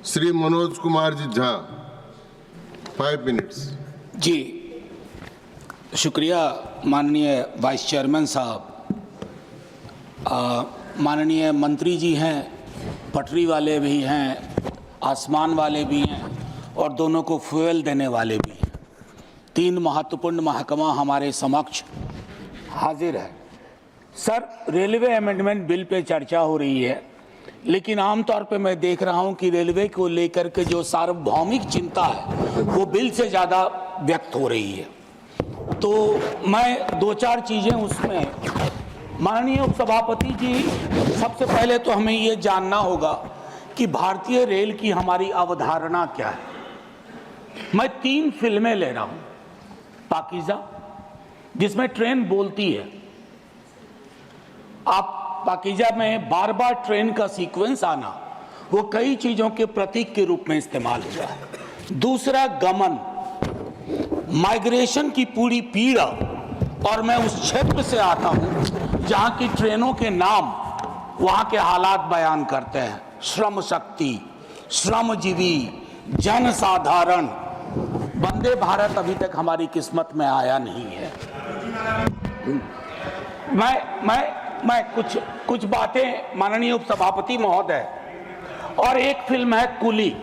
Shri Manoj Kumar ji Jha, 5 minutes. जी शुक्रिया माननीय vice chairman साहब। माननीय मंत्री जी हैं, पटरी वाले भी हैं, आसमान वाले भी हैं और दोनों को फ्यूल देने वाले भी हैं। 3 महत्वपूर्ण महकमा हमारे समक्ष हाजिर है। Sir, railway amendment bill pay चर्चा हो रही है, लेकिन आमतौर पे मैं देख रहा हूं कि रेलवे को लेकर के जो सार्वभौमिक चिंता है वो बिल से ज़्यादा व्यक्त हो रही है। तो मैं 2-4 चीज़ें उसमें, माननीय उपसभापति जी, सबसे पहले तो हमें ये जानना होगा कि भारतीय रेल की हमारी अवधारणा क्या है। मैं 3 फिल्में ले रहा हूँ। पाकीज़ा, जिसमें ट्रेन बोलती है, आप पाकीज़ा में बार बार ट्रेन का सीक्वेंस आना वो कई चीज़ों के प्रतीक के रूप में इस्तेमाल हुआ है। दूसरा, गमन, माइग्रेशन की पूरी पीड़ा, और मैं उस क्षेत्र से आता हूँ जहाँ की ट्रेनों के नाम वहाँ के हालात बयान करते हैं। श्रम शक्ति, श्रमजीवी, जनसाधारण। वंदे भारत अभी तक हमारी किस्मत में आया नहीं है। मैं कुछ बातें, माननीय उपसभापति महोदय, और एक फिल्म है कुली,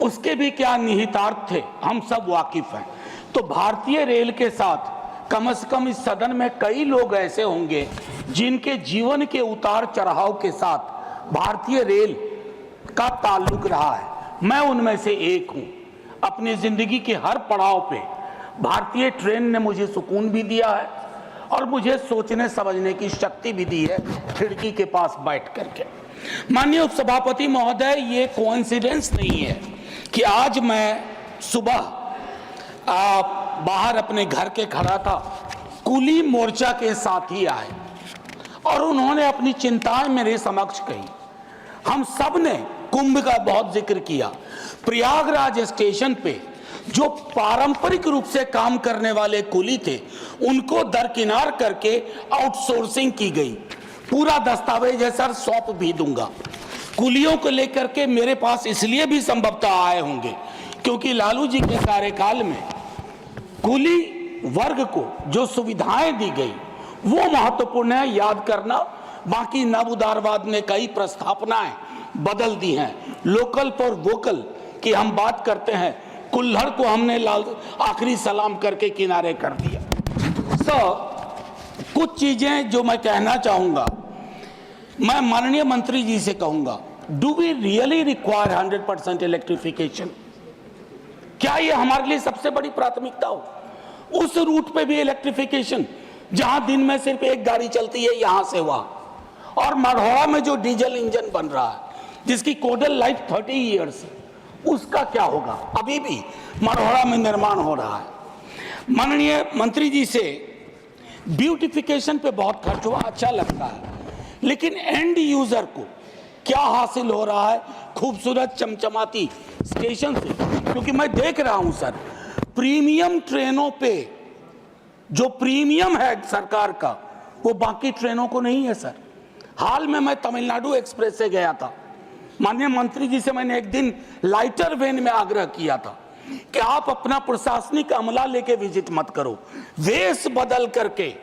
उसके भी क्या निहितार्थ थे हम सब वाकिफ हैं। तो भारतीय रेल के साथ कम से कम इस सदन में कई लोग ऐसे होंगे जिनके जीवन के उतार चढ़ाव के साथ भारतीय रेल का ताल्लुक रहा है। मैं उनमें से एक हूं। अपनी जिंदगी के हर पड़ाव पे भारतीय ट्रेन ने मुझे सुकून भी दिया है और मुझे सोचने समझने की शक्ति भी दी है, खिड़की के पास बैठ करके। माननीय उपसभापति महोदय, ये कोइंसिडेंस नहीं है कि आज मैं सुबह बाहर अपने घर के खड़ा था, कुली मोर्चा के साथी आए और उन्होंने अपनी चिंताएं मेरे समक्ष कही। हम सब ने कुंभ का बहुत जिक्र किया। प्रयागराज स्टेशन पे जो पारंपरिक रूप से काम करने वाले कुली थे, उनको दरकिनार करके आउटसोर्सिंग की गई। पूरा दस्तावेज है सर, सौंप भी दूंगा। कुलियों को लेकर के मेरे पास इसलिए भी संभवतः आए होंगे क्योंकि लालू जी के कार्यकाल में कुली वर्ग को जो सुविधाएं दी गई वो महत्वपूर्ण है, याद करना। बाकी नव उदारवाद ने कई प्रस्थापनाएं बदल दी हैं। लोकल फॉर वोकल की हम बात करते हैं, कुल्हड़ को हमने आखिरी सलाम करके किनारे कर दिया। कुछ चीजें जो मैं कहना चाहूंगा, मैं माननीय मंत्री जी से कहूंगा, do we really require 100% electrification? क्या ये हमारे लिए सबसे बड़ी प्राथमिकता हो? उस रूट पे भी इलेक्ट्रिफिकेशन, जहां दिन में सिर्फ एक गाड़ी चलती है यहां से वहां, और मढ़ौरा में जो डीजल इंजन बन रहा है जिसकी कोडल लाइफ 30 ईयर्स है, उसका क्या होगा? अभी भी मढ़ौरा में निर्माण हो रहा है। माननीय मंत्री जी से ब्यूटिफिकेशन पे बहुत खर्च हुआ, अच्छा लगता है, लेकिन एंड यूजर को क्या हासिल हो रहा है खूबसूरत चमचमाती स्टेशन से? क्योंकि मैं देख रहा हूं सर, प्रीमियम ट्रेनों पे जो प्रीमियम है सरकार का, वो बाकी ट्रेनों को नहीं है सर। हाल में मैं तमिलनाडु एक्सप्रेस से गया था। माननीय मंत्री जी से मैंने एक दिन लाइटर वेन में आग्रह किया था कि आप अपना प्रशासनिक अमला लेके विजिट मत करो, वेश बदल करके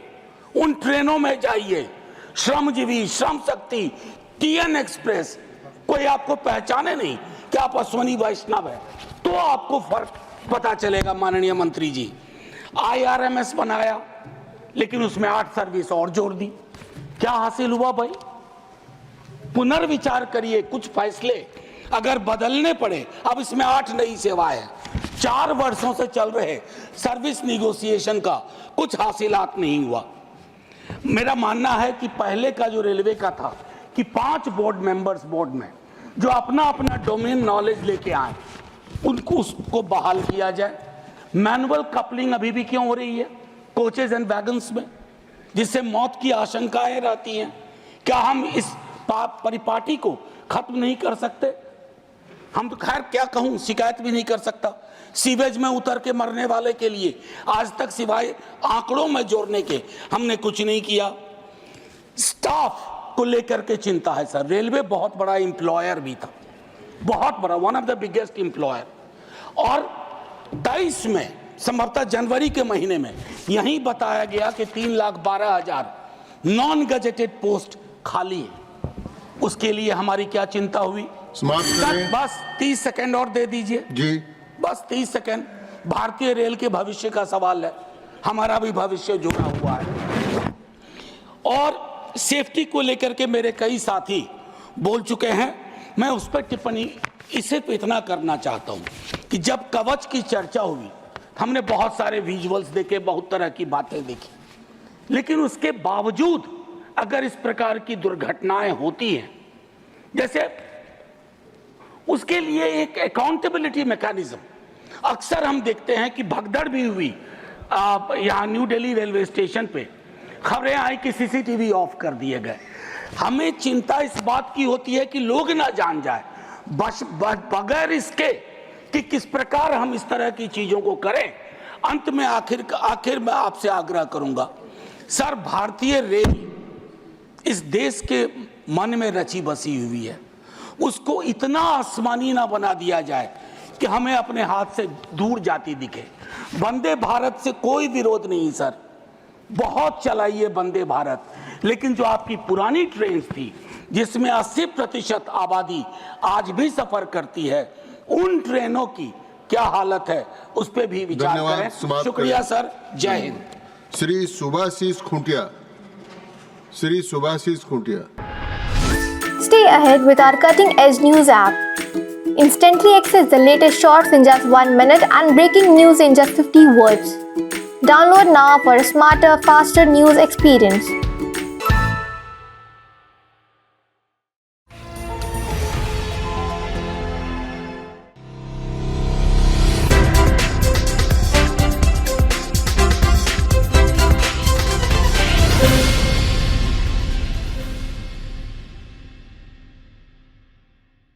उन ट्रेनों में जाइए। श्रमजीवी, श्रम शक्ति, टीएन एक्सप्रेस, कोई आपको पहचाने नहीं कि आप अश्वनी वैष्णव है, तो आपको फर्क पता चलेगा। माननीय मंत्री जी, IRMS बनाया, लेकिन उसमें 8 सर्विस और जोड़ दी। क्या हासिल हुआ भाई? पुनर्विचार करिए, कुछ फैसले अगर बदलने पड़े। अब इसमें 8 नई सेवाएं हैं। 4 वर्षों से चल रहे सर्विस निगोशिएशन का कुछ हासिलात नहीं हुआ। मेरा मानना है कि पहले का जो रेलवे का था कि 5 बोर्ड मेंबर्स बोर्ड में जो अपना अपना डोमेन नॉलेज लेके आए, उनको उसको बहाल किया जाए। मैनुअल कपलिंग अभी भी क्यों हो रही है कोचेज एंड वैगन्स में, जिससे मौत की आशंकाएं रहती हैं? क्या हम इस परिपाटी को खत्म नहीं कर सकते? हम तो खैर क्या कहूं, शिकायत भी नहीं कर सकता। सीवेज में उतर के मरने वाले के लिए आज तक सिवाय आंकड़ों में जोड़ने के हमने कुछ नहीं किया। स्टाफ को लेकर के चिंता है सर। रेलवे बहुत बड़ा एम्प्लॉयर भी था, बहुत बड़ा, one of the biggest employer. और 23 में संभवतः जनवरी के महीने में यही बताया गया कि 3,12,000 नॉन गजेटेड पोस्ट खाली है। उसके लिए हमारी क्या चिंता हुई? समाप्त करें। बस 30 सेकंड और दे दीजिए जी, बस 30 सेकंड। भारतीय रेल के भविष्य का सवाल है, हमारा भी भविष्य जुड़ा हुआ है। और सेफ्टी को लेकर के मेरे कई साथी बोल चुके हैं, मैं उस पर टिप्पणी इसे पे इतना करना चाहता हूं कि जब कवच की चर्चा हुई, हमने बहुत सारे विजुअल्स देखे, बहुत तरह की बातें देखी, लेकिन उसके बावजूद अगर इस प्रकार की दुर्घटनाएं होती हैं, जैसे उसके लिए एक अकाउंटेबिलिटी मैकेनिज्म, अक्सर हम देखते हैं कि भगदड़ भी हुई यहाँ न्यू दिल्ली रेलवे स्टेशन पे, खबरें आई कि सीसीटीवी ऑफ कर दिए गए। हमें चिंता इस बात की होती है कि लोग ना जान जाए, बगैर इसके कि किस प्रकार हम इस तरह की चीजों को करें। अंत में आखिर मैं आपसे आग्रह करूंगा, सर, भारतीय रेल इस देश के मन में रची बसी हुई है, उसको इतना आसमानी ना बना दिया जाए कि हमें अपने हाथ से दूर जाती दिखे। वंदे भारत से कोई विरोध नहीं सर, बहुत चलाइए वंदे भारत, लेकिन जो आपकी पुरानी ट्रेन थी जिसमें 80% आबादी आज भी सफर करती है, उन ट्रेनों की क्या हालत है उस पर भी विचार करें। शुक्रिया सर, जय Hind. Shri Subhashish Khuntia. Shri Subhashish Khuntia. Stay ahead with our cutting-edge news app. Instantly access the latest shorts in just 1 minute and breaking news in just 50 words. Download now for a smarter, faster news experience.